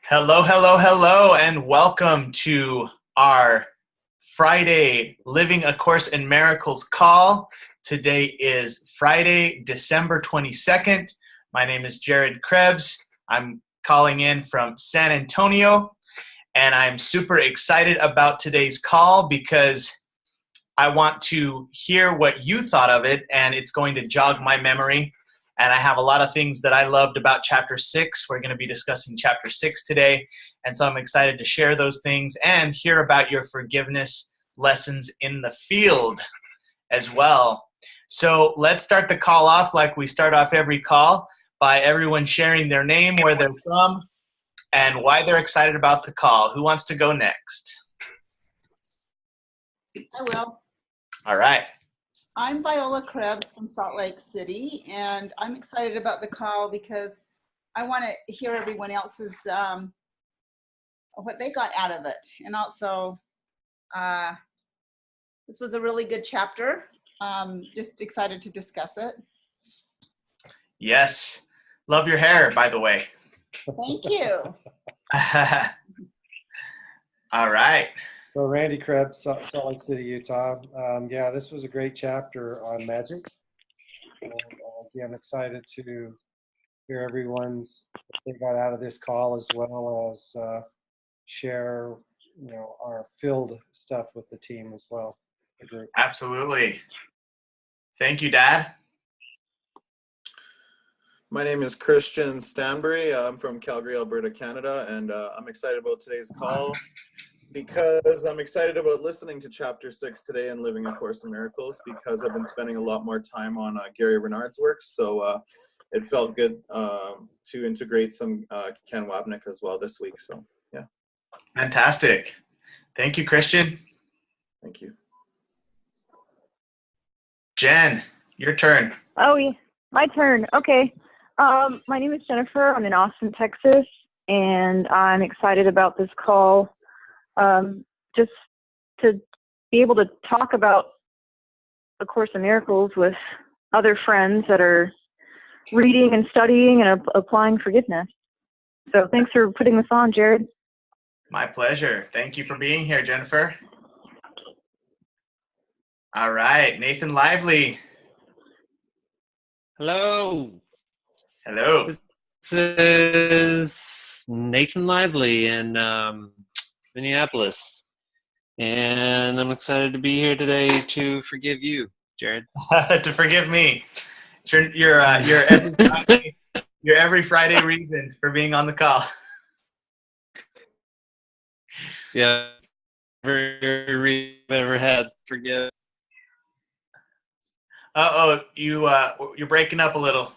Hello, hello, hello, and welcome to our Friday Living A Course in Miracles call. Today is Friday, December 22nd. My name is Jared Krebs. I'm calling in from San Antonio, and I'm super excited about today's call because I want to hear what you thought of it, and it's going to jog my memory. And I have a lot of things that I loved about Chapter 6. We're going to be discussing Chapter 6 today. And so I'm excited to share those things and hear about your forgiveness lessons in the field as well. So let's start the call off like we start off every call by everyone sharing their name, where they're from, and why they're excited about the call. Who wants to go next? I will. All right. I'm Viola Krebs from Salt Lake City, and I'm excited about the call because I want to hear everyone else's what they got out of it. And also, this was a really good chapter. Just excited to discuss it. Yes. Love your hair, by the way. Thank you. All right. So Randy Krebs, Salt Lake City, Utah. Yeah, this was a great chapter on magic. And, yeah, I'm excited to hear everyone's what they got out of this call, as well as share, our field stuff with the team as well. The group. Absolutely. Thank you, Dad. My name is Christian Stanbury. I'm from Calgary, Alberta, Canada, and I'm excited about today's call because I'm excited about listening to Chapter 6 today and Living A Course in Miracles, because I've been spending a lot more time on Gary Renard's works, so it felt good to integrate some Ken Wapnick as well this week. So, yeah. Fantastic. Thank you, Christian. Thank you. Jen, your turn. Oh, yeah. My turn. Okay. My name is Jennifer. I'm in Austin, Texas, and I'm excited about this call. Just to be able to talk about A Course in Miracles with other friends that are reading and studying and applying forgiveness. So thanks for putting this on, Jared. My pleasure. Thank you for being here, Jennifer. All right, Nathan Lively. Hello. Hello. This is Nathan Lively in Minneapolis. And I'm excited to be here today to forgive you, Jared. To forgive me. Your every Friday reason for being on the call. Yeah. Every reason I've ever had, forgive. You're breaking up a little.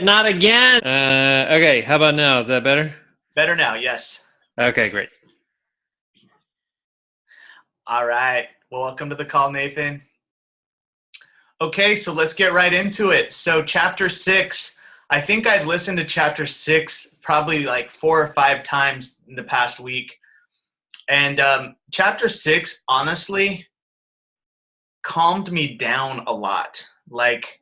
Not again. Okay, how about now? Is that better? Better now, yes. Okay, great. All right. Well, welcome to the call, Nathan. Okay, so let's get right into it. So Chapter 6, I think I've listened to Chapter 6 probably like 4 or 5 times in the past week. And Chapter 6, honestly, calmed me down a lot. Like,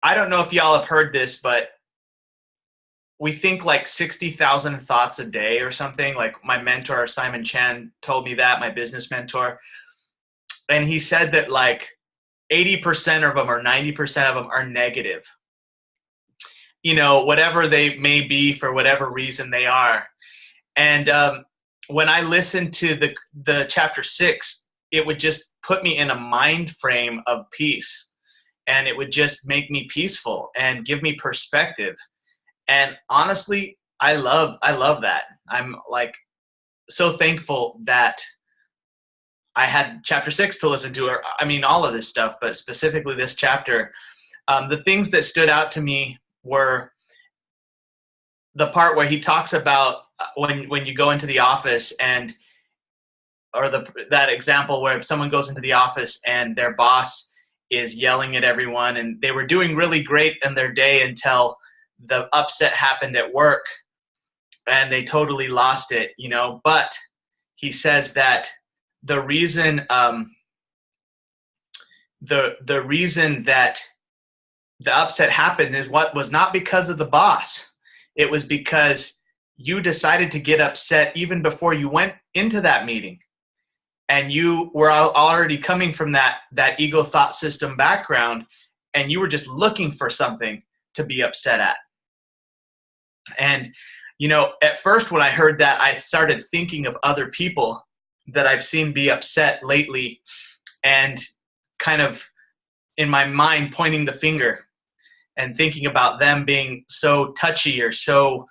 I don't know if y'all have heard this, but we think like 60,000 thoughts a day or something. Like my mentor, Simon Chan, told me that, my business mentor. And he said that like 80% of them or 90% of them are negative. Whatever they may be, for whatever reason they are. And when I listened to the Chapter 6, it would just put me in a mind frame of peace. And it would just make me peaceful and give me perspective. And honestly, I love that. I'm like so thankful that I had Chapter 6 to listen to. I mean, all of this stuff, but specifically this chapter. The things that stood out to me were the part where he talks about when you go into the office that example where someone goes into the office and their boss is yelling at everyone, and they were doing really great in their day until the upset happened at work and they totally lost it, But he says that the reason the reason that the upset happened is what was not because of the boss. It was because you decided to get upset even before you went into that meeting. And you were already coming from that ego thought system background, and you were just looking for something to be upset at. And, at first when I heard that, I started thinking of other people that I've seen be upset lately, and kind of in my mind pointing the finger and thinking about them being so touchy or so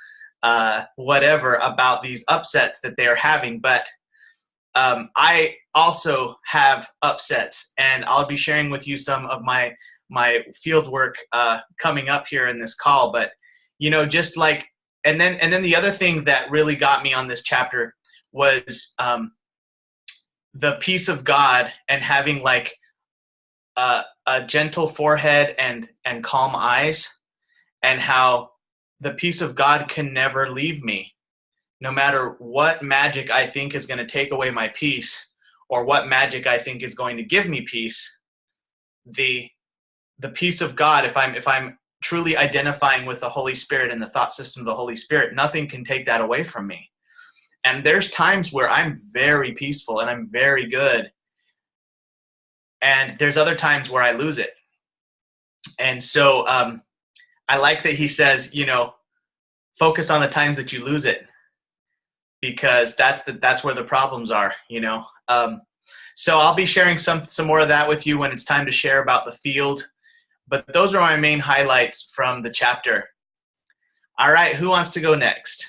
whatever about these upsets that they are having. But I also have upsets, and I'll be sharing with you some of my field work coming up here in this call. But just like, and then the other thing that really got me on this chapter was the peace of God, and having like a gentle forehead and calm eyes, and how the peace of God can never leave me. No matter what magic I think is going to take away my peace, or what magic I think is going to give me peace, the peace of God, if I'm truly identifying with the Holy Spirit and the thought system of the Holy Spirit, nothing can take that away from me. And there's times where I'm very peaceful and I'm very good, and there's other times where I lose it. And so I like that he says, focus on the times that you lose it, because that's where the problems are, So I'll be sharing some more of that with you when it's time to share about the field. But those are my main highlights from the chapter. All right, who wants to go next?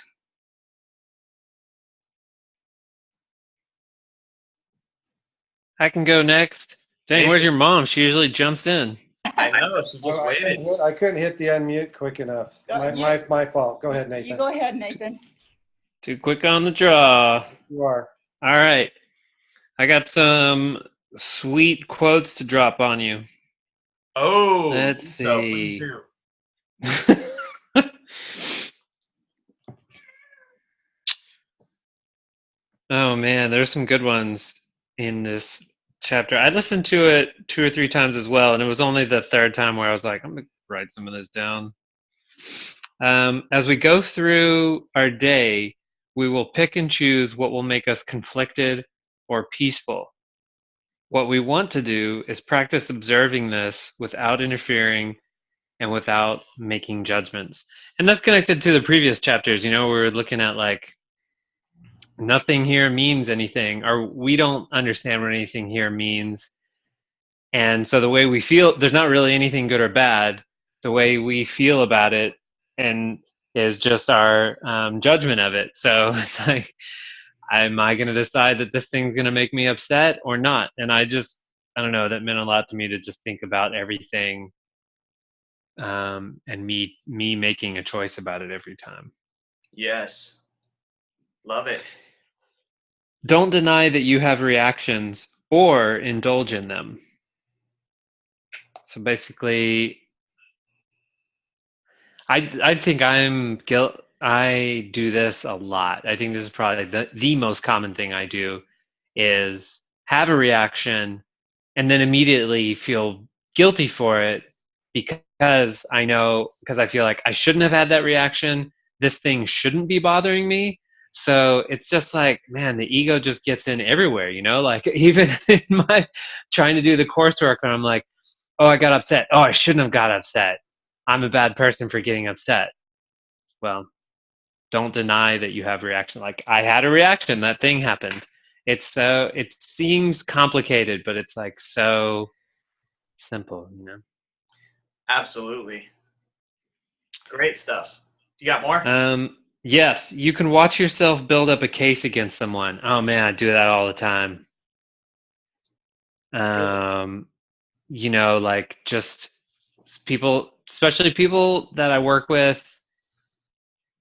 I can go next. Dang, where's your mom? She usually jumps in. I know, she just waited. I couldn't hit the unmute quick enough. My fault. Go ahead, Nathan. You go ahead, Nathan. Too quick on the draw. You are. All right. I got some sweet quotes to drop on you. Oh, let's see. Oh man, there's some good ones in this chapter. I listened to it 2 or 3 times as well, and it was only the third time where I was like, I'm gonna write some of this down. As we go through our day, we will pick and choose what will make us conflicted or peaceful. What we want to do is practice observing this without interfering and without making judgments. And that's connected to the previous chapters. We were looking at like, nothing here means anything, or we don't understand what anything here means. And so the way we feel, there's not really anything good or bad. The way we feel about it and is just our judgment of it. So it's like, am I going to decide that this thing's going to make me upset or not? And I don't know, that meant a lot to me to just think about everything and me making a choice about it every time. Yes. Love it. Don't deny that you have reactions or indulge in them. So basically, I think I do this a lot. I think this is probably the most common thing I do, is have a reaction and then immediately feel guilty for it because I feel like I shouldn't have had that reaction. This thing shouldn't be bothering me. So it's just like, man, the ego just gets in everywhere, like even in my trying to do the coursework, and I'm like, oh, I got upset. Oh, I shouldn't have got upset. I'm a bad person for getting upset. Well, don't deny that you have a reaction. Like, I had a reaction, that thing happened. It seems complicated, but it's like so simple, Absolutely. Great stuff. You got more? Yes, you can watch yourself build up a case against someone. Oh man, I do that all the time. Like just people, especially people that I work with.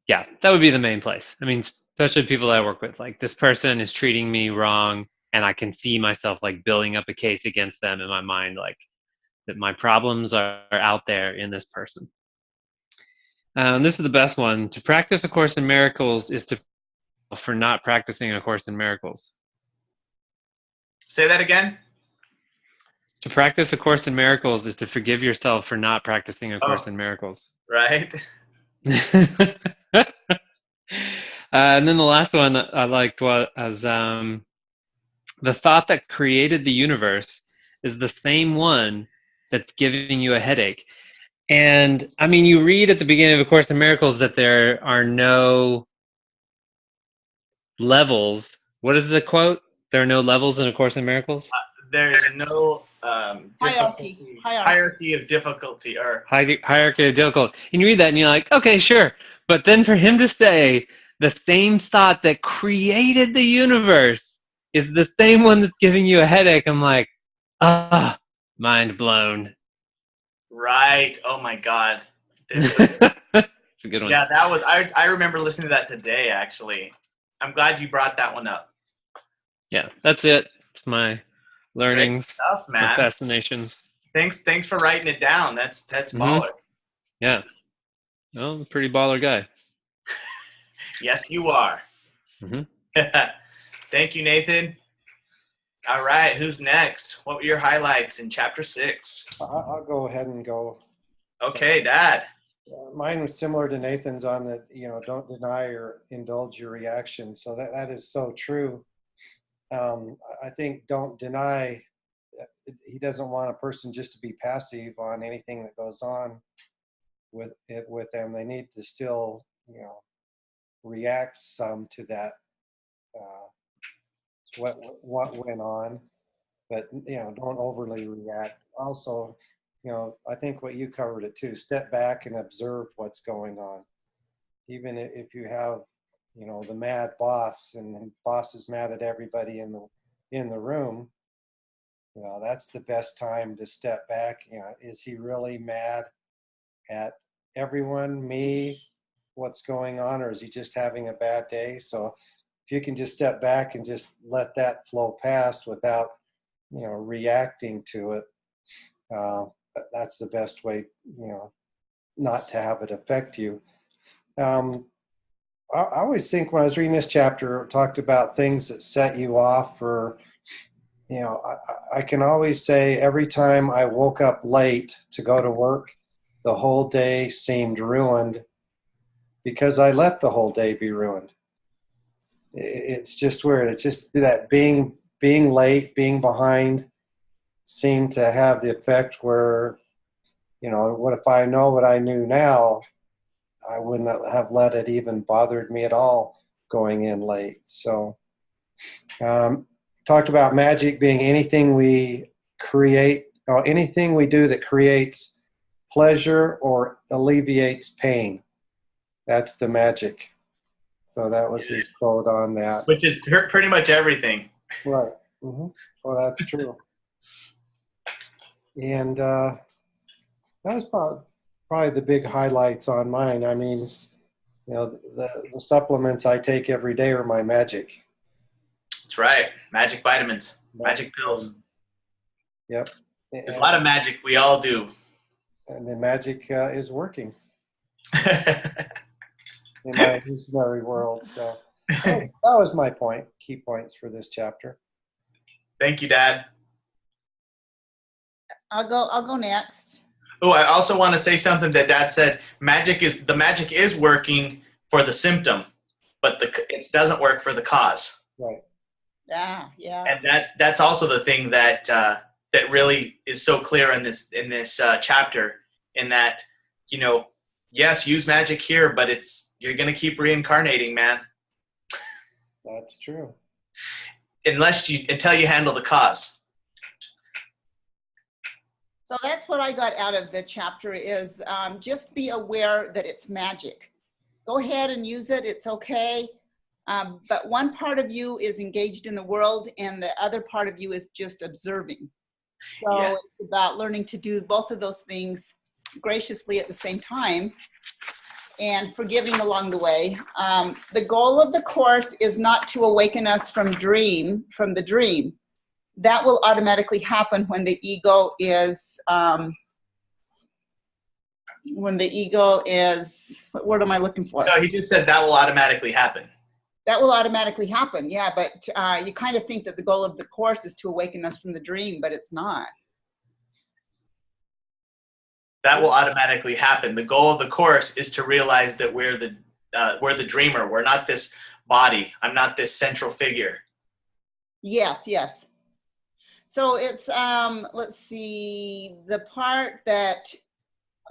Yeah, that would be the main place. I mean, especially people that I work with. Like, this person is treating me wrong, and I can see myself like building up a case against them in my mind, like that my problems are out there in this person. This is the best one. To practice A Course in Miracles is to for not practicing A Course in Miracles. Say that again. To practice A Course in Miracles is to forgive yourself for not practicing A Course Oh. in Miracles. Right? And then the last one I liked was the thought that created the universe is the same one that's giving you a headache. And I mean, you read at the beginning of A Course in Miracles that there are no levels. What is the quote? There are no levels in A Course in Miracles? There's no hierarchy of difficulty or Hierarchy of difficulty. And you read that and you're like, okay, sure. But then for him to say the same thought that created the universe is the same one that's giving you a headache, I'm like, mind blown. right. Oh my God. It's a good one. Yeah, that was I remember listening to that today actually. I'm glad you brought that one up. Yeah, that's it. It's my learnings, Great stuff, my man. fascinations. Thanks for writing it down. That's Mhm. baller. Yeah. Well, I'm a pretty baller guy. Yes, you are. Mhm. Thank you, Nathan. All right, who's next? What were your highlights in chapter 6? I'll go ahead and go. Okay, Dad. Mine was similar to Nathan's on that, don't deny or indulge your reaction. So that is so true. I think don't deny. He doesn't want a person just to be passive on anything that goes on with them. They need to still, react some to that, what went on, but don't overly react. Also, I think what you covered it too. Step back and observe what's going on. Even if you have, the mad boss and the boss is mad at everybody in the room, that's the best time to step back. Is he really mad at everyone, me, what's going on, or is he just having a bad day? So if you can just step back and just let that flow past without, reacting to it, that's the best way, not to have it affect you. I always think when I was reading this chapter, it talked about things that set you off, or, I can always say every time I woke up late to go to work, the whole day seemed ruined because I let the whole day be ruined. It's just weird. It's just that being late, being behind seemed to have the effect where, what if I know what I knew now, I wouldn't have let it even bothered me at all going in late. So talked about magic being anything we create, or anything we do that creates pleasure or alleviates pain. That's the magic. So that was his quote on that. Which is pretty much everything. Right. Mm-hmm. Well, that's true. And that was probably the big highlights on mine. I mean, the supplements I take every day are my magic. That's right. Magic vitamins, magic pills. Yep. There's a lot of magic we all do. And the magic is working in my visionary world. So that was my point, key points for this chapter. Thank you, Dad. I'll go next. Oh, I also want to say something that Dad said. The magic is working for the symptom, but it doesn't work for the cause. Right. Yeah. And that's also the thing that that really is so clear in this chapter. In that, yes, use magic here, but you're gonna keep reincarnating, man. That's true. Until you handle the cause. So that's what I got out of the chapter is just be aware that it's magic. Go ahead and use it. It's okay. But one part of you is engaged in the world and the other part of you is just observing. So It's about learning to do both of those things graciously at the same time and forgiving along the way. The goal of the Course is not to awaken us from the dream. That will automatically happen when the ego is, what word am I looking for? No, he just said that will automatically happen. That will automatically happen, yeah, but you kind of think that the goal of the Course is to awaken us from the dream, but it's not. that will automatically happen. The goal of the course is to realize that we're the dreamer. We're not this body. I'm not this central figure. Yes, yes. So it's, let's see, the part that,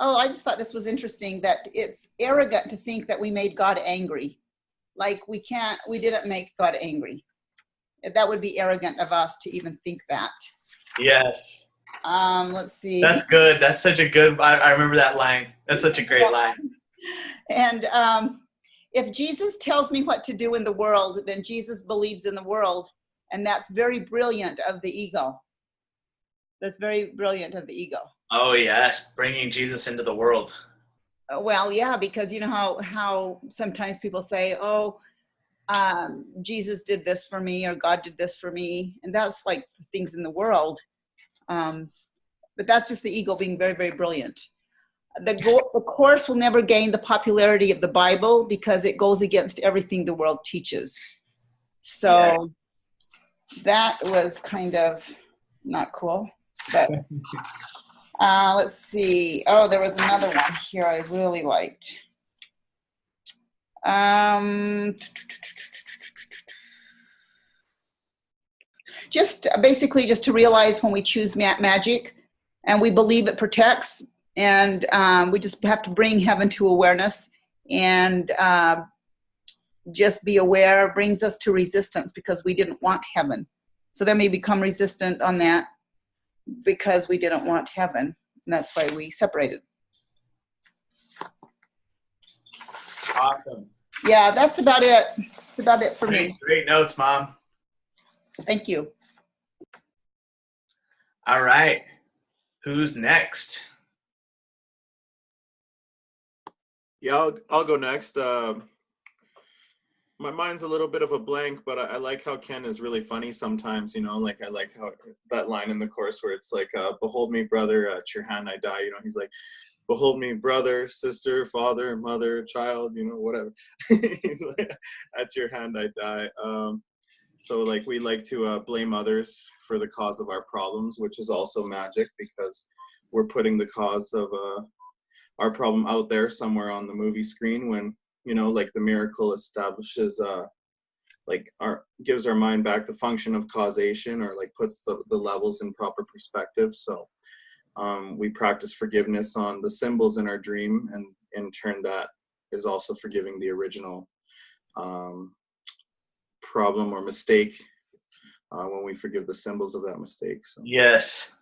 oh, I just thought this was interesting, that it's arrogant to think that we made God angry. Like we didn't make God angry. That would be arrogant of us to even think that. Yes. Let's see. That's good. That's such a good, I remember that line. That's such a great line. And if Jesus tells me what to do in the world, then Jesus believes in the world. And that's very brilliant of the ego. That's very brilliant of the ego. Oh, yes. Bringing Jesus into the world. Well, yeah, because you know how sometimes people say, oh, Jesus did this for me, or God did this for me. And that's like things in the world. But that's just the ego being very, very brilliant. The course will never gain the popularity of the Bible because it goes against everything the world teaches. So that was kind of not cool. But let's see. Oh, there was another one here I really liked. Just basically just to realize when we choose magic and we believe it protects, and we just have to bring heaven to awareness, and just be aware brings us to resistance because we didn't want heaven. So then we become resistant on that because we didn't want heaven. And that's why we separated. Awesome. Yeah, that's about it. That's about it for me. Great notes, Mom. Thank you. All right. Who's next? Yeah, I'll go next. My mind's a little bit of a blank, but I like how Ken is really funny sometimes, you know, like I like how that line in the course where it's like, behold me, brother, at your hand I die, you know, he's like, behold me, brother, sister, father, mother, child, you know, whatever. He's like, at your hand I die. So like we like to blame others for the cause of our problems, which is also magic because we're putting the cause of our problem out there somewhere on the movie screen when, you know, like the miracle establishes, gives our mind back the function of causation, or like puts the levels in proper perspective. So we practice forgiveness on the symbols in our dream, and in turn that is also forgiving the original problem or mistake when we forgive the symbols of that mistake. So. Yes.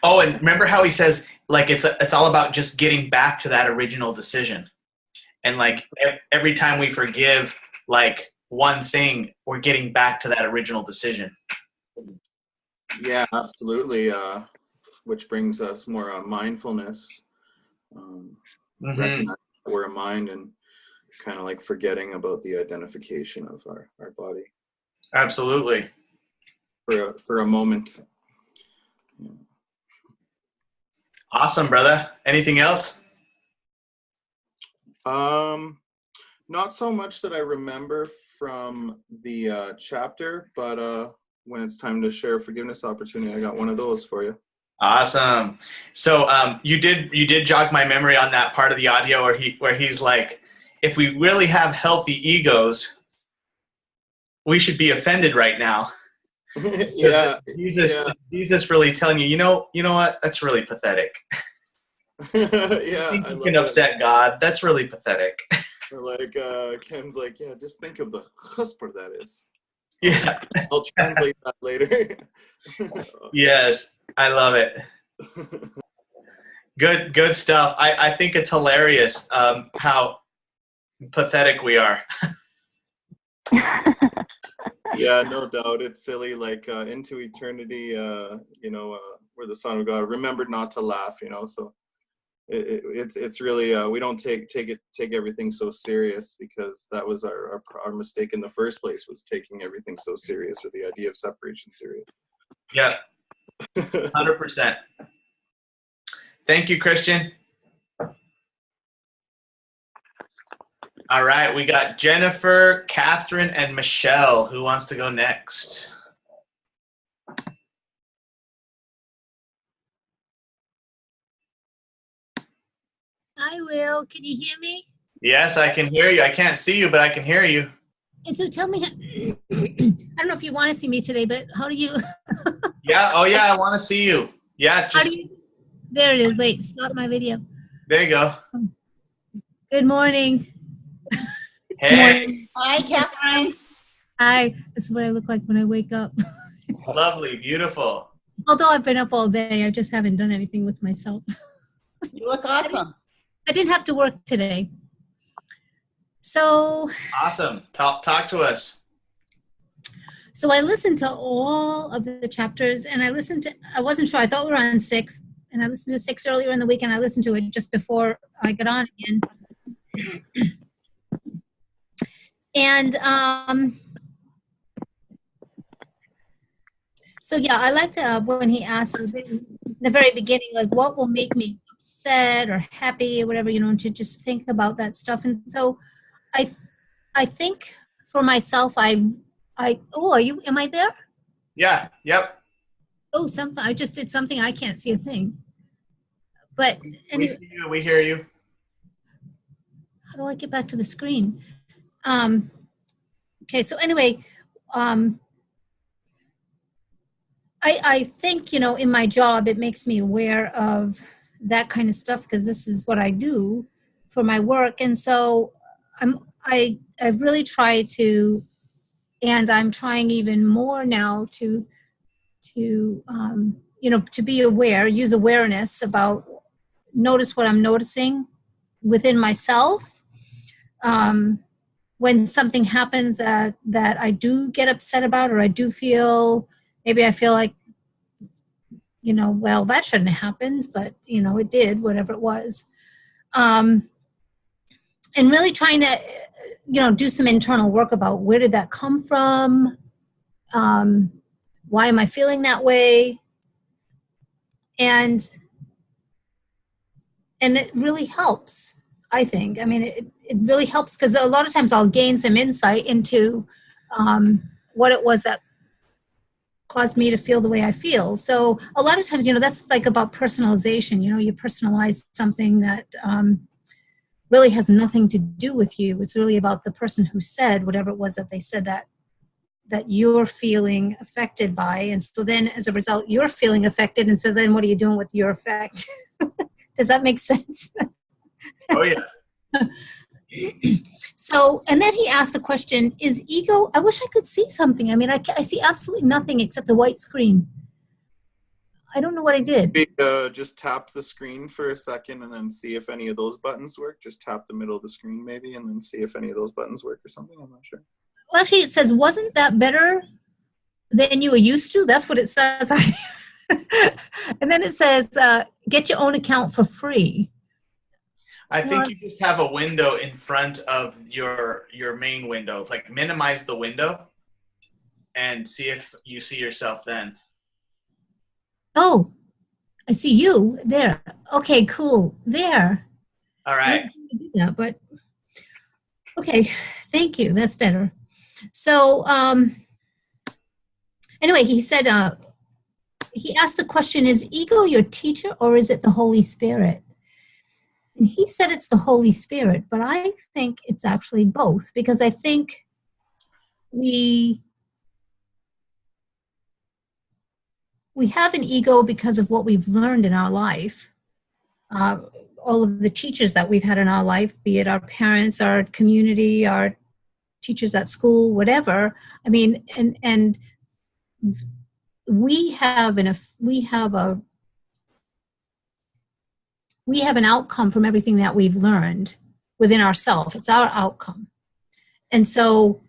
Oh, and remember how he says, like, it's all about just getting back to that original decision. And like every time we forgive like one thing, we're getting back to that original decision. Yeah, absolutely. Which brings us more mindfulness. Recognize that we're a mind and kind of like forgetting about the identification of our body. Absolutely. For a moment. Awesome, brother. Anything else? Not so much that I remember from the chapter, but when it's time to share a forgiveness opportunity, I got one of those for you. Awesome. So you did jog my memory on that part of the audio where he's like, if we really have healthy egos, we should be offended right now. Yeah. Jesus really telling you, you know what? That's really pathetic. Yeah, you can upset God. That's really pathetic. Like Ken's like, yeah, just think of the chusper that is. Yeah. I'll translate that later. Yes, I love it. Good stuff. I think it's hilarious how pathetic we are. Yeah, no doubt. It's silly. Like into eternity, where the Son of God remembered not to laugh. You know, so it's really we don't take everything so serious, because that was our mistake in the first place, was taking everything so serious, or the idea of separation serious. Yeah, 100%. Thank you, Christian. All right, we got Jennifer, Catherine, and Michelle. Who wants to go next? Hi, Will. Can you hear me? Yes, I can hear you. I can't see you, but I can hear you. And so tell me, I don't know if you want to see me today, but how do you, Yeah. Oh, yeah. I want to see you. Yeah. how Just do you, there it is. Wait, stop my video. there you go. Good morning. Hey, Hi, Catherine. Hi, this is what I look like when I wake up. lovely, beautiful. Although I've been up all day, I just haven't done anything with myself. You look awesome. I didn't have to work today. So Awesome. Talk to us. I listened to all of the chapters, and I wasn't sure, I thought we were on 6, and I listened to 6 earlier in the week, and I listened to it just before I got on again. And so yeah, I liked when he asks in the very beginning, like, what will make me upset or happy or whatever, to just think about that stuff. And so I think for myself, am I there? Yeah. Yep. Oh, I just did something. I can't see a thing. But We anyway, see you. We hear you. how do I get back to the screen? Okay, so anyway, I think, in my job, it makes me aware of that kind of stuff because this is what I do for my work. And so I really try to, and I'm trying even more now to be aware, use awareness about, notice what I'm noticing within myself. When something happens that I do get upset about, or I do feel, maybe I feel like, well, that shouldn't have happened, but, it did, whatever it was. And really trying to, do some internal work about where did that come from? Why am I feeling that way? And it really helps, I think. I mean, it really helps because a lot of times I'll gain some insight into what it was that caused me to feel the way I feel. So a lot of times, that's like about personalization. You personalize something that really has nothing to do with you. It's really about the person who said whatever it was that they said that you're feeling affected by. And so then as a result, you're feeling affected. And so then what are you doing with your effect? Does that make sense? Oh, yeah. So, and then he asked the question, is ego, I wish I could see something. I mean, I see absolutely nothing except a white screen. I don't know what I did. Just tap the screen for a second and then see if any of those buttons work. Just tap the middle of the screen maybe and then see if any of those buttons work or something. I'm not sure. Well, actually, it says, wasn't that better than you were used to? That's what it says. And then it says, get your own account for free. I think you just have a window in front of your main window. It's like minimize the window and see if you see yourself then. Oh, I see you there. Okay, cool. There. All right. Yeah, but okay, thank you. That's better. So anyway, he said, he asked the question, is ego your teacher or is it the Holy Spirit? And he said it's the Holy Spirit, but I think it's actually both, because I think we have an ego because of what we've learned in our life. All of the teachers that we've had in our life, be it our parents, our community, our teachers at school, whatever. I mean, and we have an outcome from everything that we've learned within ourselves. It's our outcome. And so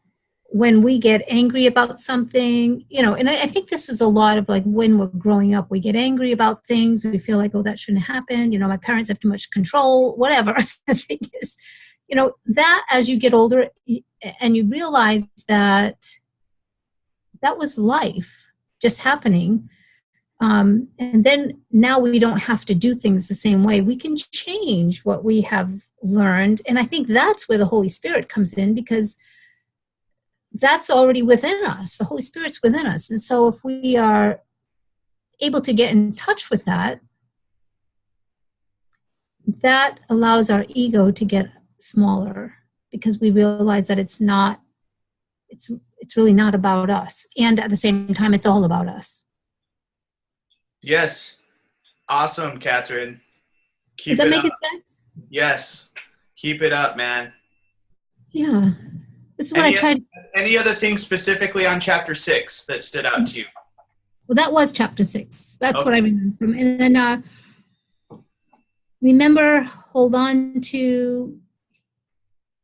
when we get angry about something, and I think this is a lot of like when we're growing up, we get angry about things. We feel like, oh, that shouldn't happen. My parents have too much control, whatever. The thing is, that as you get older and you realize that was life just happening. And then now we don't have to do things the same way. We can change what we have learned. And I think that's where the Holy Spirit comes in, because that's already within us. The Holy Spirit's within us. And so if we are able to get in touch with that, that allows our ego to get smaller because we realize that it's really not about us. And at the same time, it's all about us. Yes. Awesome, Catherine. Does that make sense? Yes. Keep it up, man. Yeah. This is what I tried. Any other things specifically on chapter 6 that stood out to you? Well, that was chapter 6. That's Okay. what I remember from. And then remember, hold on to,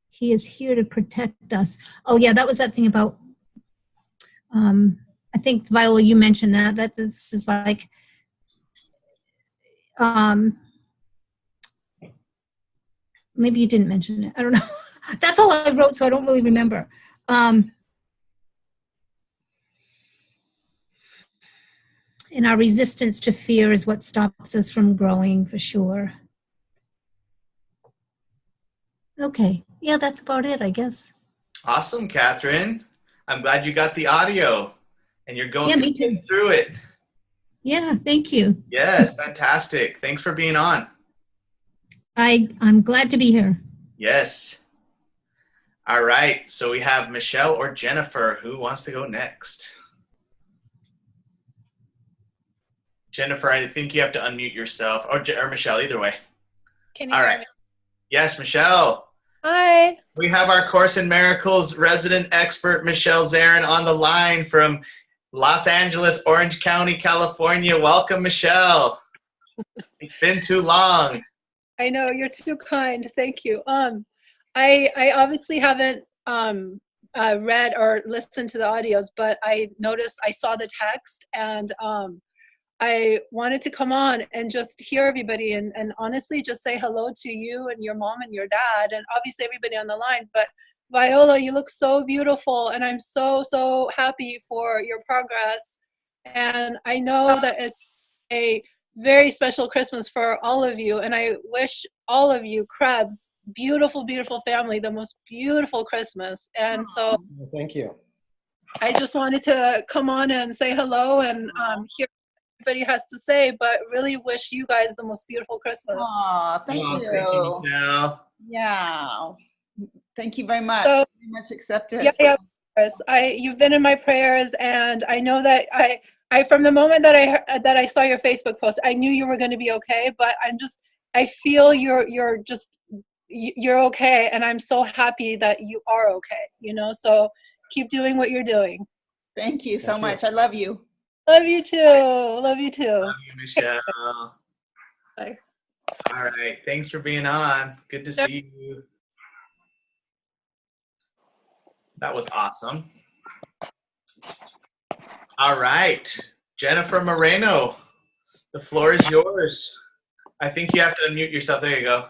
he is here to protect us. Oh, yeah, that was that thing about, I think, Viola, you mentioned that this is like, maybe you didn't mention it. I don't know. That's all I wrote, so I don't really remember. And our resistance to fear is what stops us from growing, for sure. Okay. Yeah, that's about it, I guess. Awesome, Catherine. I'm glad you got the audio and you're going me too. through it. Yeah, thank you. Yes, fantastic. Thanks for being on. I'm glad to be here. Yes. All right. So we have Michelle or Jennifer. Who wants to go next? Jennifer, I think you have to unmute yourself, or Michelle, either way. Can you All hear right. me? Yes, Michelle. Hi. We have our Course in Miracles resident expert, Michelle Zarin, on the line from Los Angeles, Orange County, California. Welcome, Michelle. It's been too long. I know, you're too kind. Thank you. I obviously haven't read or listened to the audios, but I noticed I saw the text, and I wanted to come on and just hear everybody and honestly just say hello to you and your mom and your dad and obviously everybody on the line. But Viola, you look so beautiful, and I'm so happy for your progress. And I know that it's a very special Christmas for all of you, and I wish all of you, Krebs, beautiful family, the most beautiful Christmas. And so Thank you. I just wanted to come on and say hello and hear what everybody has to say, but really wish you guys the most beautiful Christmas. Aw, thank you. Thank you, Michelle. Yeah. Thank you very much. So- Very much accepted. Yeah, of course. You've been in my prayers, and I know that I from the moment that I saw your Facebook post, I knew you were going to be okay. But I feel you're okay, and I'm so happy that you are okay. You know, so keep doing what you're doing. Thank you so Thank you. much. I love you. Love you too. Love you too. Love you, Michelle. Bye. All right. Thanks for being on. Good to see you. That was awesome. All right. Jennifer Moreno, the floor is yours. I think you have to unmute yourself. There you go.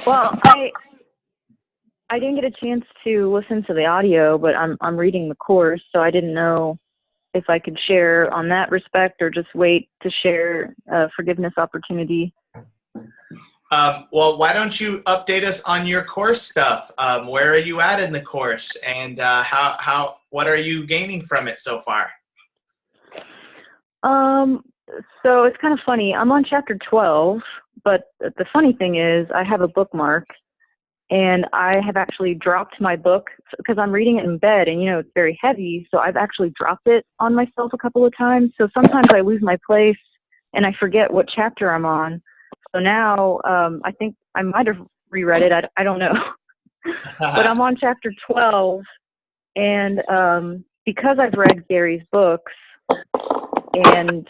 Well, I didn't get a chance to listen to the audio, but I'm reading the course, so I didn't know if I could share on that respect or just wait to share forgiveness opportunity. Well, why don't you update us on your course stuff? Where are you at in the course, and what are you gaining from it so far? So it's kind of funny. I'm on chapter 12, but the funny thing is I have a bookmark, and I have actually dropped my book because I'm reading it in bed, and it's very heavy, so I've actually dropped it on myself a couple of times. So sometimes I lose my place and I forget what chapter I'm on. So now I think I might have reread it. I don't know. But I'm on chapter 12, and because I've read Gary's books, and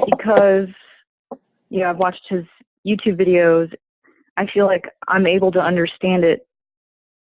because I've watched his YouTube videos, I feel like I'm able to understand it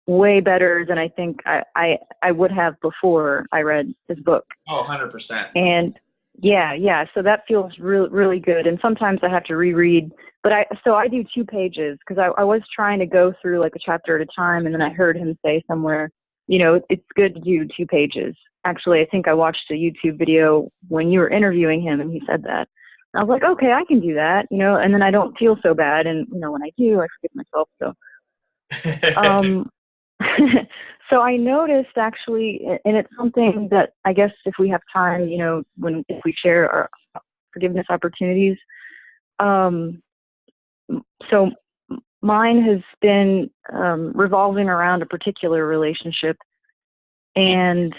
way better than I think I would have before I read his book. Oh, 100%. And yeah, so that feels really good. And sometimes I have to reread, but I do 2 pages because I was trying to go through like a chapter at a time, and then I heard him say somewhere, it's good to do 2 pages. Actually, I think I watched a YouTube video when you were interviewing him, and he said that. I was like, okay, I can do that, and then I don't feel so bad. And, when I do, I forgive myself. So, so I noticed actually, and it's something that I guess if we have time, if we share our forgiveness opportunities, so mine has been revolving around a particular relationship, and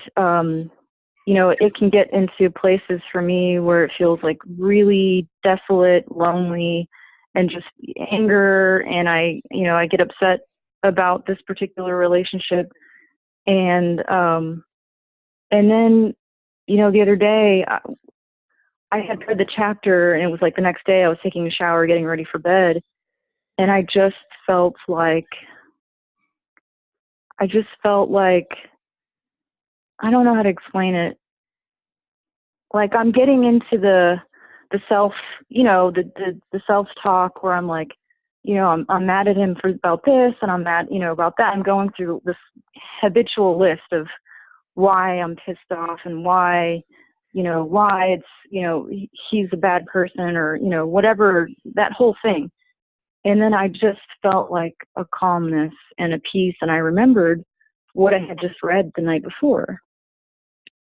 it can get into places for me where it feels like really desolate, lonely, and just anger, and I get upset about this particular relationship, and then the other day I had read the chapter, and it was like the next day I was taking a shower, getting ready for bed, and I just felt like I don't know how to explain it. Like I'm getting into the self, the self-talk where I'm like, I'm mad at him about this, and I'm mad, about that. I'm going through this habitual list of why I'm pissed off and why it's, he's a bad person, or, whatever, that whole thing. And then I just felt like a calmness and a peace. And I remembered what I had just read the night before.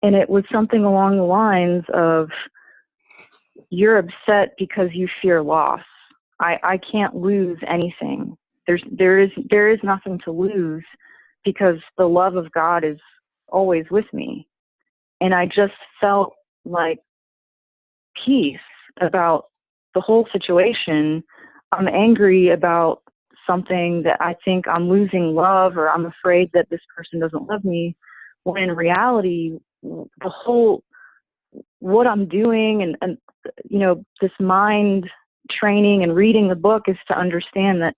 And it was something along the lines of, you're upset because you fear loss. I can't lose anything. There is nothing to lose, because the love of God is always with me. And I just felt like peace about the whole situation. I'm angry about something that I think I'm losing love, or I'm afraid that this person doesn't love me, when in reality, what I'm doing and this mind training and reading the book is to understand that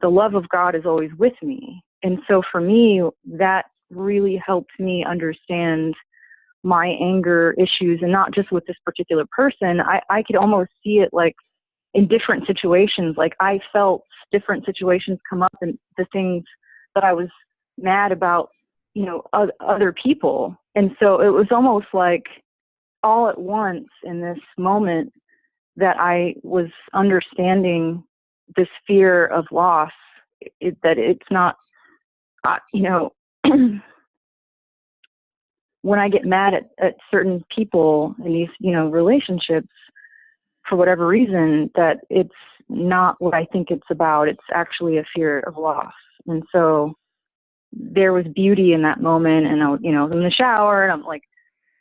the love of God is always with me. And so for me, that really helped me understand my anger issues, and not just with this particular person. I could almost see it like in different situations. Like I felt different situations come up, and the things that I was mad about, other people. And so it was almost like all at once in this moment that I was understanding this fear of loss, that it's not, when I get mad at certain people in these, relationships, for whatever reason, that it's not what I think it's about. It's actually a fear of loss. And so there was beauty in that moment. And I was in the shower, and I'm like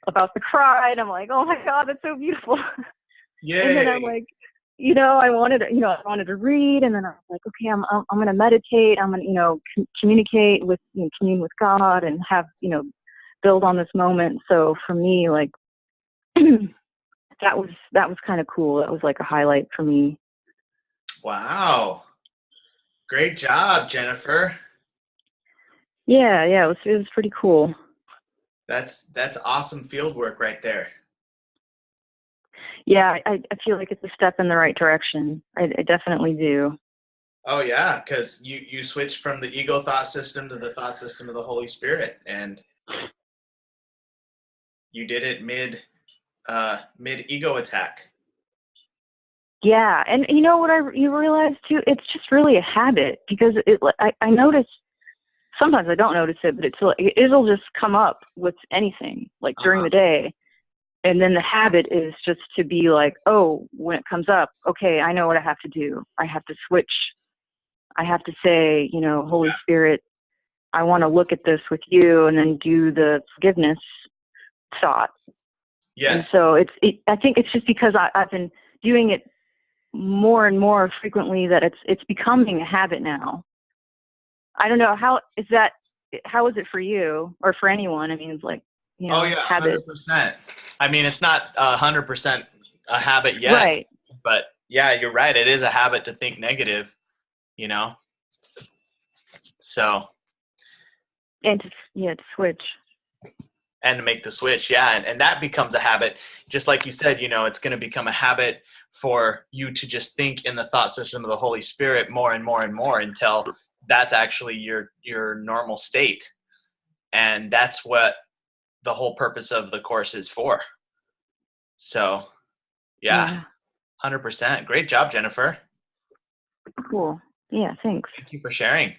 about to cry, and I'm like, oh my God, that's so beautiful. Yay. And then I'm like, I wanted to read, and then I was like, okay, I'm going to meditate. I'm going to, communicate with, commune with God, and have, build on this moment. So for me, like, that was kind of cool. That was like a highlight for me. Wow. Great job, Jennifer. Yeah, it was pretty cool. That's awesome field work right there. Yeah, I feel like it's a step in the right direction. I definitely do. Oh yeah, because you switched from the ego thought system to the thought system of the Holy Spirit, and you did it mid ego attack. Yeah, and what you realize too, it's just really a habit, because I notice, sometimes I don't notice it, but it'll just come up with anything, like during the day. And then the habit is just to be like, oh, when it comes up, okay, I know what I have to do. I have to switch. I have to say, Holy Spirit, I want to look at this with you, and then do the forgiveness thought. Yes. And so I think it's just because I've been doing it more and more frequently that it's becoming a habit now. I don't know, how is it for you, or for anyone? I mean, it's like, oh yeah, habit. 100%. I mean, it's not 100% a habit yet, right? But yeah, you're right. It is a habit to think negative, So. And to switch. And to make the switch, yeah, and that becomes a habit. Just like you said, it's going to become a habit for you to just think in the thought system of the Holy Spirit more and more and more, until that's actually your normal state. And that's what the whole purpose of the course is for. So, yeah. 100%. Great job, Jennifer. Cool. Yeah, thanks. Thank you for sharing.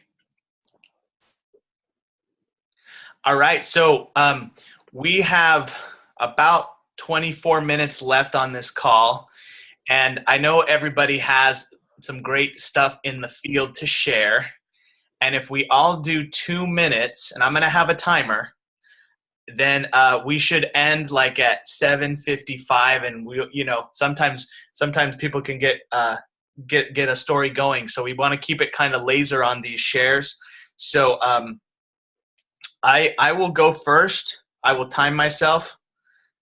All right, so we have about 24 minutes left on this call, and I know everybody has some great stuff in the field to share. And if we all do 2 minutes, and I'm going to have a timer, then we should end like at 7:55. And we, sometimes people can get a story going. So we want to keep it kind of laser on these shares. So I will go first. I will time myself,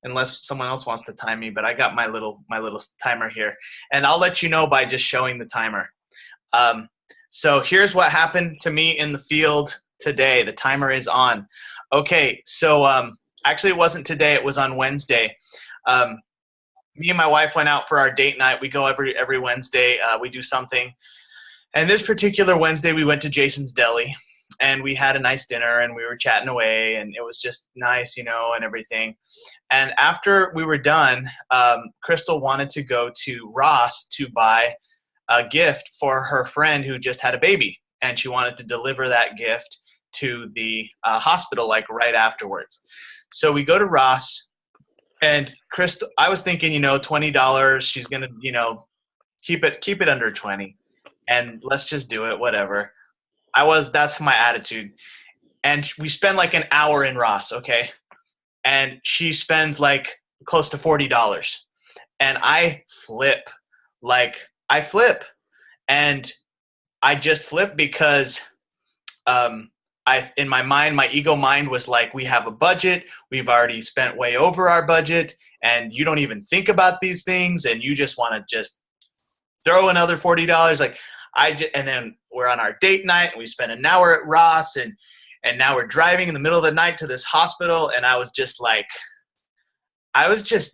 unless someone else wants to time me, but I got my little timer here, and I'll let you know by just showing the timer. So here's what happened to me in the field today. The timer is on. Okay, so actually it wasn't today, it was on Wednesday. Me and my wife went out for our date night. We go every Wednesday, we do something. And this particular Wednesday we went to Jason's Deli, and we had a nice dinner, and we were chatting away, and it was just nice, and everything. And after we were done, Crystal wanted to go to Ross to buy a gift for her friend who just had a baby, and she wanted to deliver that gift to the hospital like right afterwards. So we go to Ross, and Crystal, I was thinking, $20, she's gonna, keep it under 20, and let's just do it, whatever. That's my attitude. And we spend like an hour in Ross, okay? And she spends like close to $40. And I flip. And I just flip because in my mind, my ego mind was like, we have a budget. We've already spent way over our budget, and you don't even think about these things, and you just want to just throw another $40. And then we're on our date night, and we spent an hour at Ross, and now we're driving in the middle of the night to this hospital, and I was just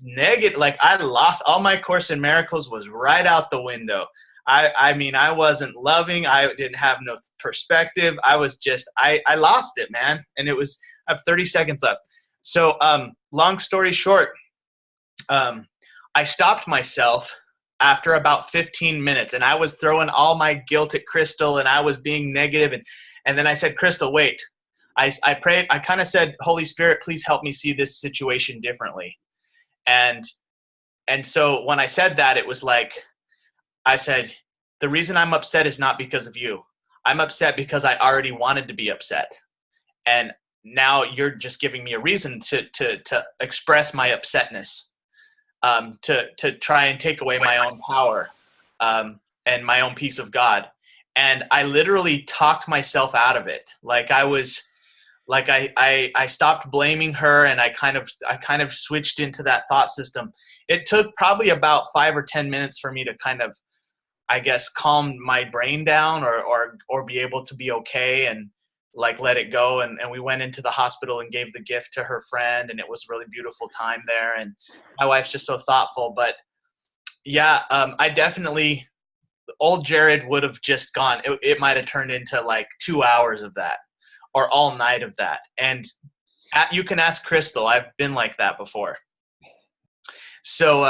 negative. Like, I lost all my Course in Miracles was right out the window. I mean, I wasn't loving. I didn't have no perspective. I lost it, man. And I have 30 seconds left. So, long story short, I stopped myself after about 15 minutes, and I was throwing all my guilt at Crystal, and I was being negative. And then I said, Crystal, wait. I prayed. I kind of said, Holy Spirit, please help me see this situation differently. And so when I said that, it was like, I said, the reason I'm upset is not because of you. I'm upset because I already wanted to be upset. And now you're just giving me a reason to express my upsetness, to try and take away my own power, and my own peace of God. And I literally talked myself out of it. I stopped blaming her, and I kind of switched into that thought system. It took probably about 5 or 10 minutes for me to kind of, I guess, calm my brain down or be able to be okay and let it go. And we went into the hospital and gave the gift to her friend, and it was a really beautiful time there. And my wife's just so thoughtful. But yeah, I definitely, old Jared would have just gone. It might have turned into 2 hours of that, or all night of that. And you can ask Crystal. I've been like that before. So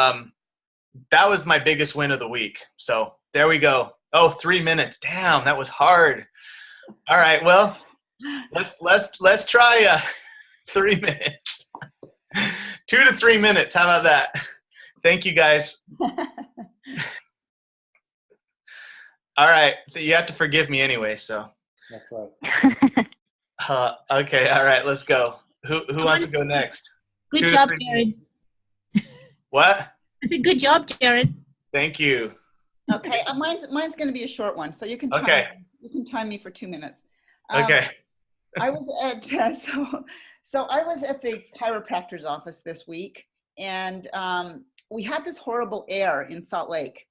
that was my biggest win of the week. So there we go. Oh, 3 minutes. Damn, that was hard. All right, well, let's try 3 minutes. 2 to 3 minutes. How about that? Thank you, guys. All right, you have to forgive me anyway. So That's right. okay, all right, let's go. Who wants to go next? Good job, Jared. What? I said, good job, Jared. Thank you. Okay, mine's going to be a short one, so you can time me for 2 minutes. Okay. I was at so I was at the chiropractor's office this week, and we had this horrible air in Salt Lake.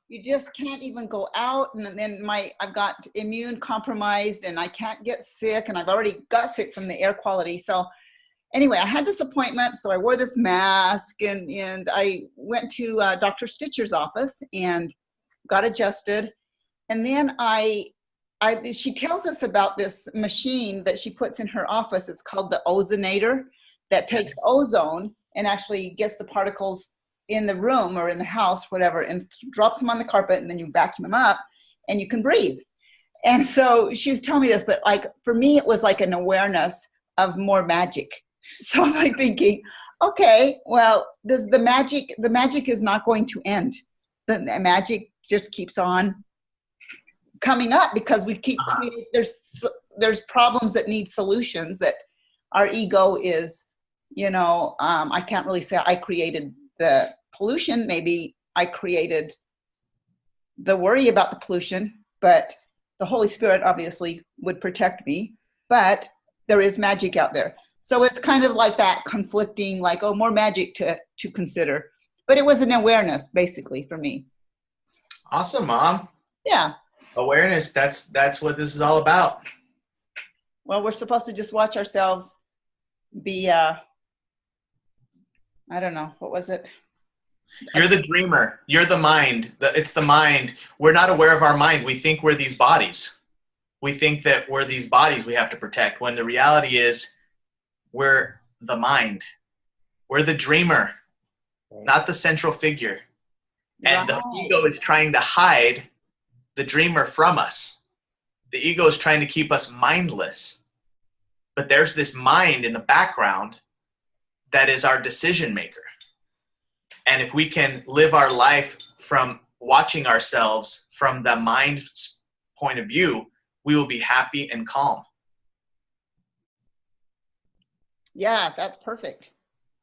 You just can't even go out, and then I've got immune compromised, and I can't get sick, and I've already got sick from the air quality. So anyway, I had this appointment, so I wore this mask, and I went to Dr. Stitcher's office and got adjusted. And then she tells us about this machine that she puts in her office. It's called the ozonator, that takes ozone and actually gets the particles in the room or in the house, whatever, and drops them on the carpet, and then you vacuum them up and you can breathe. And so she was telling me this, but for me, it was like an awareness of more magic. So I'm thinking, okay, well, the magic is not going to end. the magic just keeps on coming up because we keep creating, there's problems that need solutions that our ego is, I can't really say I created the pollution. Maybe I created the worry about the pollution, but the Holy Spirit obviously would protect me, but there is magic out there. So it's kind of like that conflicting, like, oh, more magic to consider. But it was an awareness, basically, for me. Awesome, Mom. Yeah. Awareness, that's what this is all about. Well, we're supposed to just watch ourselves be, I don't know, what was it? You're the dreamer. You're the mind. It's the mind. We're not aware of our mind. We think we're these bodies. We think that we're these bodies we have to protect, when the reality is we're the mind. We're the dreamer, not the central figure. And the ego is trying to hide the dreamer from us. The ego is trying to keep us mindless. But there's this mind in the background that is our decision maker. And if we can live our life from watching ourselves from the mind's point of view, we will be happy and calm. Yeah, that's perfect.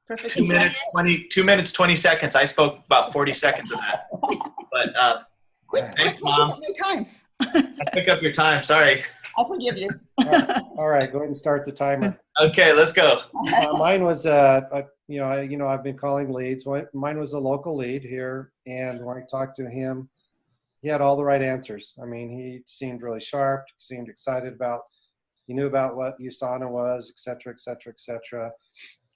Perfect. 2 minutes, 20 seconds. I spoke about 40 seconds of that. But thanks, Mom. Time. I took up your time. Sorry. I forgive you. All right, go ahead and start the timer. Okay, let's go. Mine was, I've been calling leads. Mine was a local lead here, and when I talked to him, he had all the right answers. I mean, he seemed really sharp, seemed excited about, he knew about what USANA was, et cetera, et cetera, et cetera.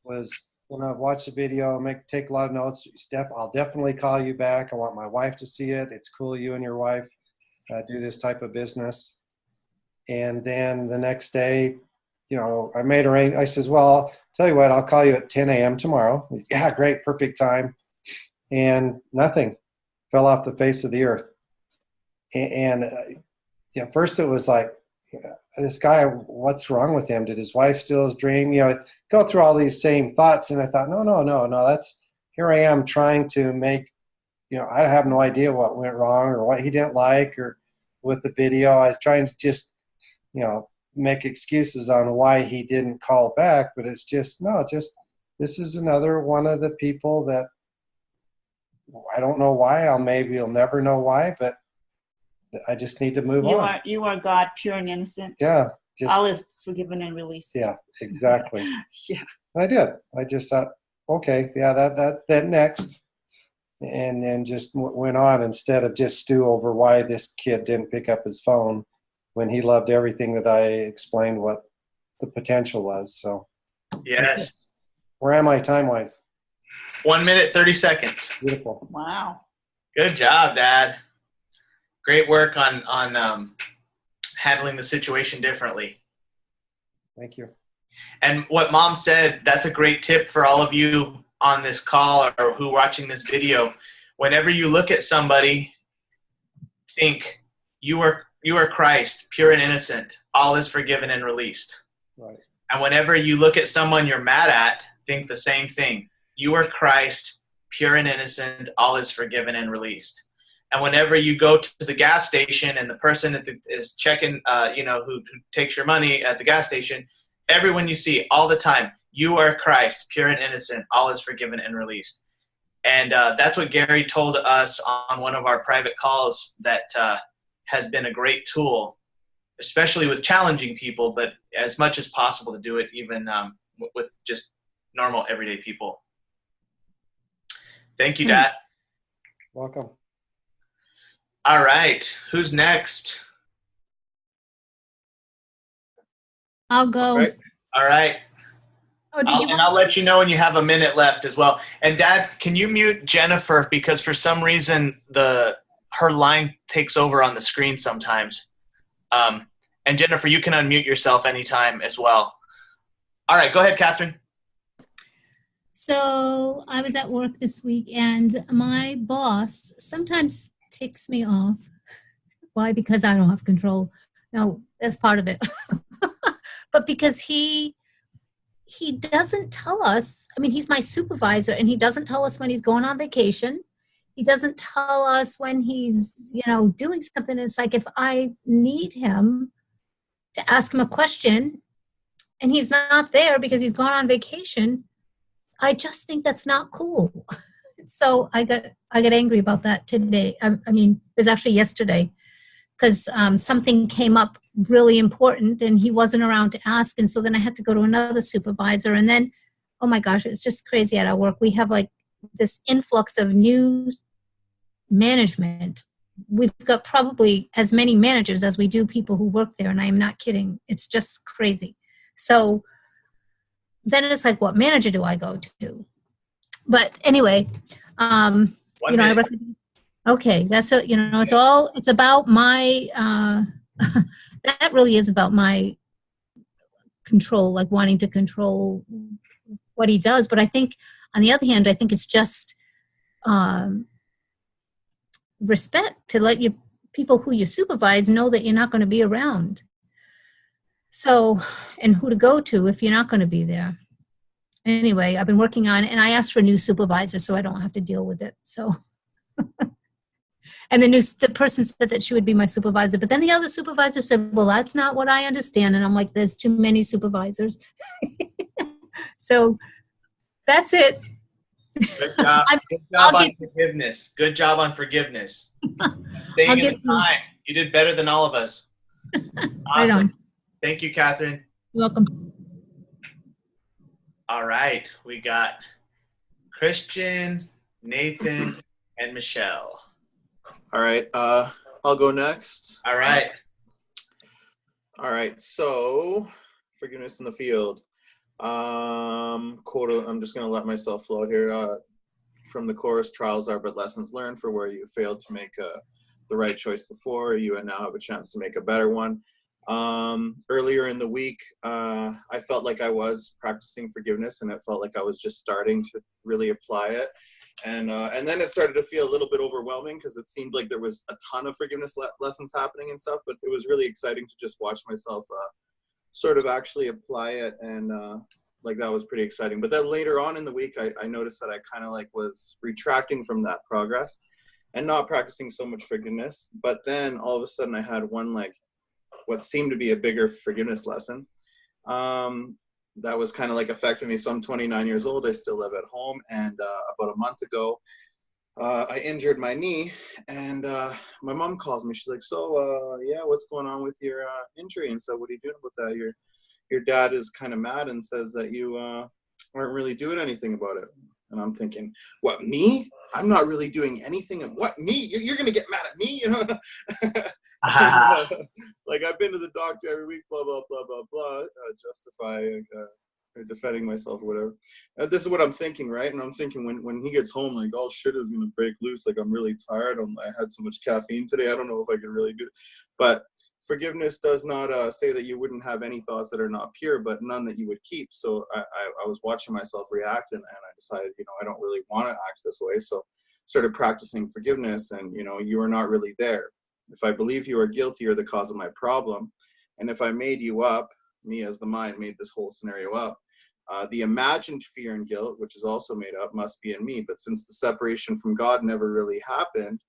Was, when I watched the video, take a lot of notes. Steph, I'll definitely call you back. I want my wife to see it. It's cool you and your wife do this type of business. And then the next day, I made arrangements. I says, well, tell you what, I'll call you at 10 a.m. tomorrow. Yeah, great, perfect time. And nothing fell off the face of the earth. And first it was like, this guy, what's wrong with him? Did his wife steal his dream? Go through all these same thoughts. And I thought, no, that's, here I am trying to make, I have no idea what went wrong or what he didn't like or with the video. I was trying to just, make excuses on why he didn't call back, but it's just, this is another one of the people that I don't know why. Maybe you'll never know why, but I just need to move on. You are God, pure and innocent. Yeah. All is forgiven and released. Yeah, exactly. Yeah. I did. I just thought, okay, yeah, that next. And then just went on instead of just stew over why this kid didn't pick up his phone when he loved everything that I explained what the potential was. So yes. Where am I time-wise? 1 minute, 30 seconds. Beautiful. Wow. Good job, Dad. Great work on handling the situation differently. Thank you. And what Mom said, that's a great tip for all of you on this call or who are watching this video. Whenever you look at somebody, think, you are Christ, pure and innocent. All is forgiven and released. Right. And whenever you look at someone you're mad at, think the same thing. You are Christ, pure and innocent. All is forgiven and released. And whenever you go to the gas station and the person is checking, who takes your money at the gas station, everyone you see all the time, you are Christ, pure and innocent. All is forgiven and released. And that's what Gary told us on one of our private calls that has been a great tool, especially with challenging people, but as much as possible to do it even with just normal everyday people. Thank you, Dad. Welcome. All right. Who's next? I'll go. All right. Oh, I'll let you know when you have a minute left as well. And Dad, can you mute Jennifer, because for some reason her line takes over on the screen sometimes. And Jennifer, you can unmute yourself anytime as well. All right, go ahead, Catherine. So I was at work this week, and my boss sometimes ticks me off. Why? Because I don't have control. No, that's part of it. But because he doesn't tell us. I mean, he's my supervisor, and he doesn't tell us when he's going on vacation. He doesn't tell us when he's, doing something. It's like if I need him to ask him a question and he's not there because he's gone on vacation, I just think that's not cool. So I got angry about that today. I mean, it was actually yesterday because something came up really important and he wasn't around to ask. And so then I had to go to another supervisor. And then, oh my gosh, it's just crazy at our work. We have like this influx of new management. We've got probably as many managers as we do people who work there. And I am not kidding. It's just crazy. So then it's like, what manager do I go to? But anyway, I recommend. Okay, that's it. It's about my. That really is about my control, like wanting to control what he does. But I think, on the other hand, I think it's just respect to let people who you supervise know that you're not going to be around. So, and who to go to if you're not going to be there. Anyway, I've been working on it, and I asked for a new supervisor so I don't have to deal with it. So, and the person said that she would be my supervisor, but then the other supervisor said, well, that's not what I understand. And I'm like, there's too many supervisors. So that's it. Good job. Good job on forgiveness. Good job on forgiveness. Staying in the time. You did better than all of us. Awesome. Right on. Thank you, Catherine. You're welcome. All right. We got Christian, Nathan, and Michelle. All right. I'll go next. All right. All right. So, forgiveness in the field. Quote, I'm just going to let myself flow here. From the course, trials are but lessons learned, for where you failed to make the right choice before, you now have a chance to make a better one. Earlier in the week, I felt like I was practicing forgiveness, and it felt like I was just starting to really apply it. And then it started to feel a little bit overwhelming because it seemed like there was a ton of forgiveness lessons happening and stuff, but it was really exciting to just watch myself sort of actually apply it, and like that was pretty exciting. But then later on in the week, I noticed that I kind of like was retracting from that progress and not practicing so much forgiveness. But then all of a sudden I had one like what seemed to be a bigger forgiveness lesson that was kind of like affecting me. So I'm 29 years old. I still live at home. And about a month ago, I injured my knee, and my mom calls me. She's like, so yeah, what's going on with your injury? And so, what are you doing with that? Your dad is kind of mad and says that you aren't really doing anything about it. And I'm thinking, what, me? I'm not really doing anything. What, me? You're going to get mad at me? You know? Like, I've been to the doctor every week, blah, blah, blah, blah, blah, justifying or defending myself or whatever. This is what I'm thinking, right? And I'm thinking when he gets home, like, all shit is going to break loose. Like, I'm really tired. I had so much caffeine today. I don't know if I can really do it. But forgiveness does not say that you wouldn't have any thoughts that are not pure, but none that you would keep. So I was watching myself react, and I decided, I don't really want to act this way. So started practicing forgiveness, and, you are not really there. If I believe you are guilty, you're the cause of my problem. And if I made you up, me as the mind made this whole scenario up, the imagined fear and guilt, which is also made up, must be in me. But since the separation from God never really happened,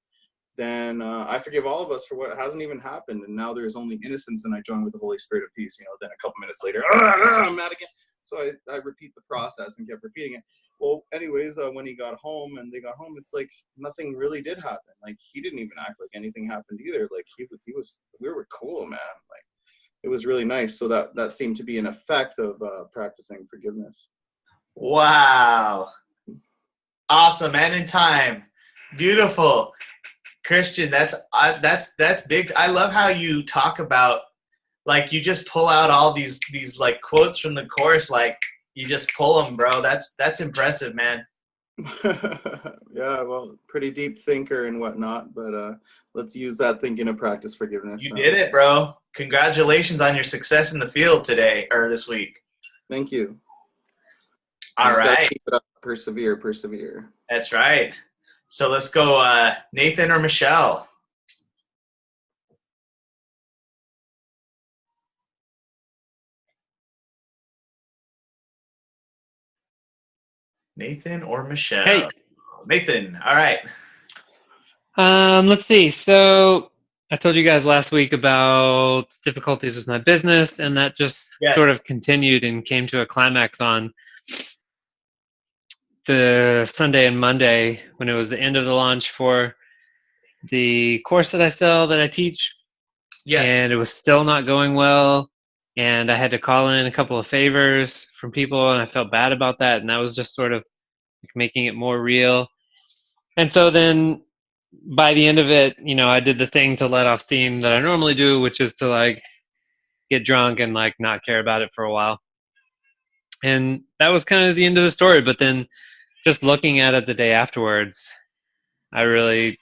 then I forgive all of us for what hasn't even happened. And now there's only innocence, and I join with the Holy Spirit of peace. Then a couple minutes later, I'm mad again. So I repeat the process and kept repeating it. Well, anyways, when he got home and they got home, it's like nothing really did happen. Like, he didn't even act like anything happened either. Like, we were cool, man. Like, it was really nice. So that seemed to be an effect of practicing forgiveness. Wow. Awesome. And in time. Beautiful. Christian, that's big. I love how you talk about, like, you just pull out all these like quotes from the course, like you just pull them, bro. That's impressive, man. Yeah, well, pretty deep thinker and whatnot, but let's use that thinking to practice forgiveness. You did it, bro. Congratulations on your success in the field today or this week. Thank you. All right. Keep it up. Persevere. That's right. So let's go, Nathan or Michelle. Nathan or Michelle? Hey. Nathan, all right. Let's see. So I told you guys last week about difficulties with my business, and that just sort Yes. of continued and came to a climax on the Sunday and Monday when it was the end of the launch for the course that I sell, that I teach, Yes. and it was still not going well. And I had to call in a couple of favors from people, and I felt bad about that. And that was just sort of making it more real. And so then by the end of it, I did the thing to let off steam that I normally do, which is to like get drunk and like not care about it for a while. And that was kind of the end of the story. But then just looking at it the day afterwards, I really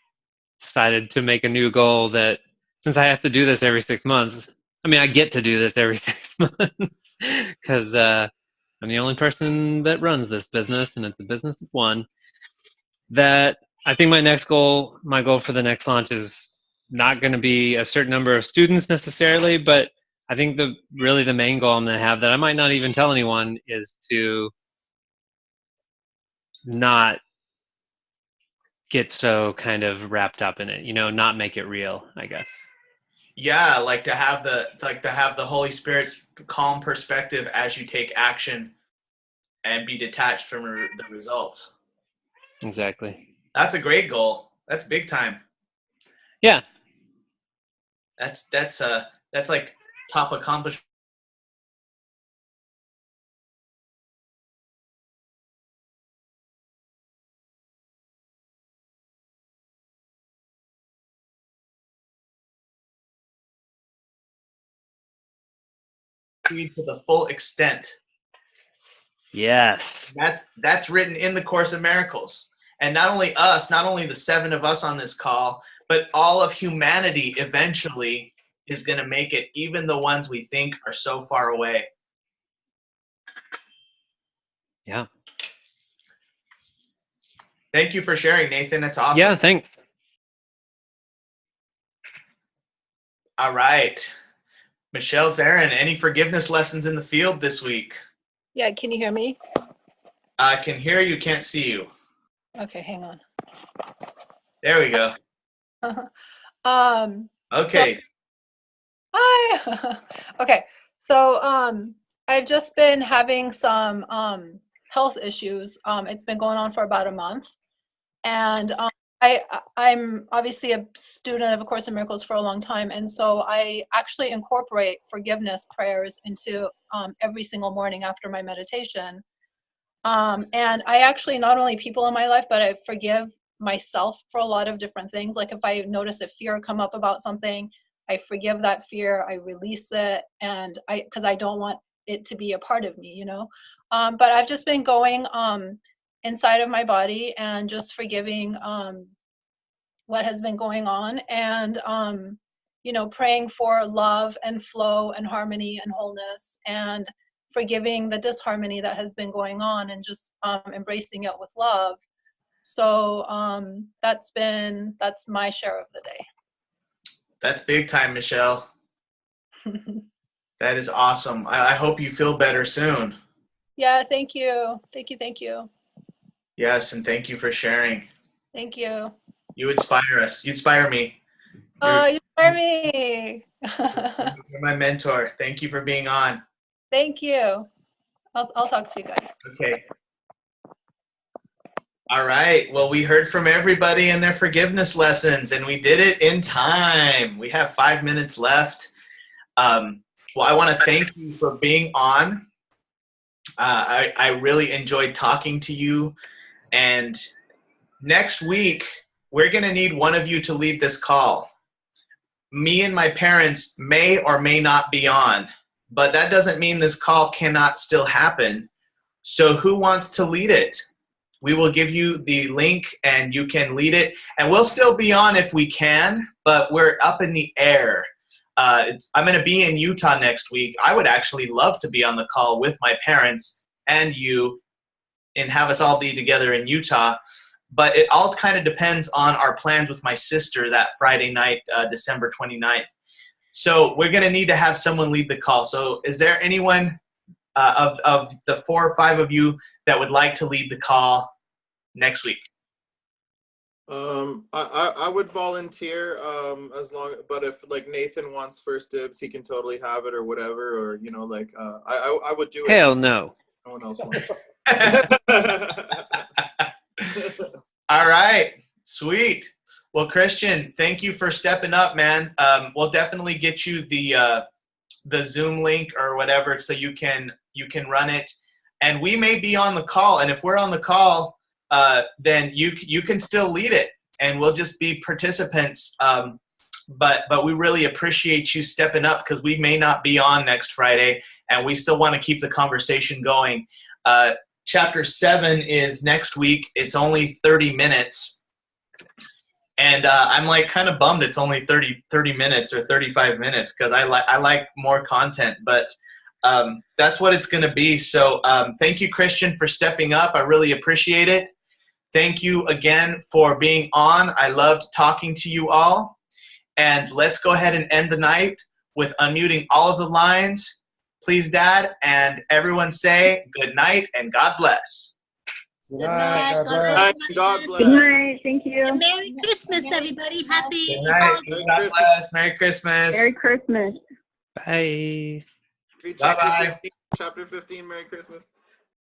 decided to make a new goal that since I have to do this every 6 months, I mean, I get to do this every 6 months because I'm the only person that runs this business, and it's a business of one. That I think my goal for the next launch is not going to be a certain number of students necessarily, but I think the main goal I'm going to have that I might not even tell anyone is to not get so kind of wrapped up in it, not make it real, I guess. Yeah, like to have the Holy Spirit's calm perspective as you take action and be detached from the results. Exactly. That's a great goal. That's big time. Yeah. That's like top accomplishment. To the full extent. Yes. That's written in the Course in Miracles. And not only the 7 of us on this call, but all of humanity eventually is going to make it, even the ones we think are so far away. Yeah. Thank you for sharing, Nathan. That's awesome. Yeah, thanks. All right. Michelle Zarin, any forgiveness lessons in the field this week? Yeah, can you hear me? I can hear you, can't see you. Okay, hang on. There we go. Okay. So, hi. Okay, so I've just been having some health issues. It's been going on for about a month, and I'm obviously a student of A Course in Miracles for a long time, and so I actually incorporate forgiveness prayers into every single morning after my meditation. And I actually, not only people in my life, but I forgive myself for a lot of different things. Like if I notice a fear come up about something, I forgive that fear, I release it, and because I don't want it to be a part of me, But I've just been going inside of my body and just forgiving what has been going on, and praying for love and flow and harmony and wholeness, and forgiving the disharmony that has been going on, and just embracing it with love. So that's my share of the day. That's big time, Michelle. That is awesome. I hope you feel better soon. Yeah, thank you. Thank you. Yes, and thank you for sharing. Thank you. You inspire us. You inspire me. Oh, you inspire me. You're my mentor. Thank you for being on. Thank you. I'll talk to you guys. Okay. All right. Well, we heard from everybody and their forgiveness lessons, and we did it in time. We have 5 minutes left. Well, I want to thank you for being on. I really enjoyed talking to you. And next week, we're going to need one of you to lead this call. Me and my parents may or may not be on, but that doesn't mean this call cannot still happen. So who wants to lead it? We will give you the link and you can lead it. And we'll still be on if we can, but we're up in the air. I'm going to be in Utah next week. I would actually love to be on the call with my parents and you and have us all be together in Utah. But it all kind of depends on our plans with my sister that Friday night, December 29th. So we're going to need to have someone lead the call. So is there anyone of the 4 or 5 of you that would like to lead the call next week? I would volunteer as long, but if like Nathan wants first dibs, he can totally have it or whatever, or you know, like I would do it. Hell no. No one else wants. All right, sweet. Well, Christian, thank you for stepping up, man. We'll definitely get you the Zoom link or whatever so you can run it, and we may be on the call. And if we're on the call, then you can still lead it, and we'll just be participants. But we really appreciate you stepping up because we may not be on next Friday, and we still want to keep the conversation going. Chapter 7 is next week. It's only 30 minutes. And I'm like kind of bummed it's only 30 minutes or 35 minutes because I like more content. But that's what it's going to be. So thank you, Christian, for stepping up. I really appreciate it. Thank you again for being on. I loved talking to you all. And let's go ahead and end the night with unmuting all of the lines. Please, Dad, and everyone say good night and God bless. Good night. God bless. God bless. Good night. Thank you. And Merry Christmas, everybody. Happy Good night. God bless. Merry Christmas. Merry Christmas. Bye. Read Bye-bye. Chapter 15. Merry Christmas.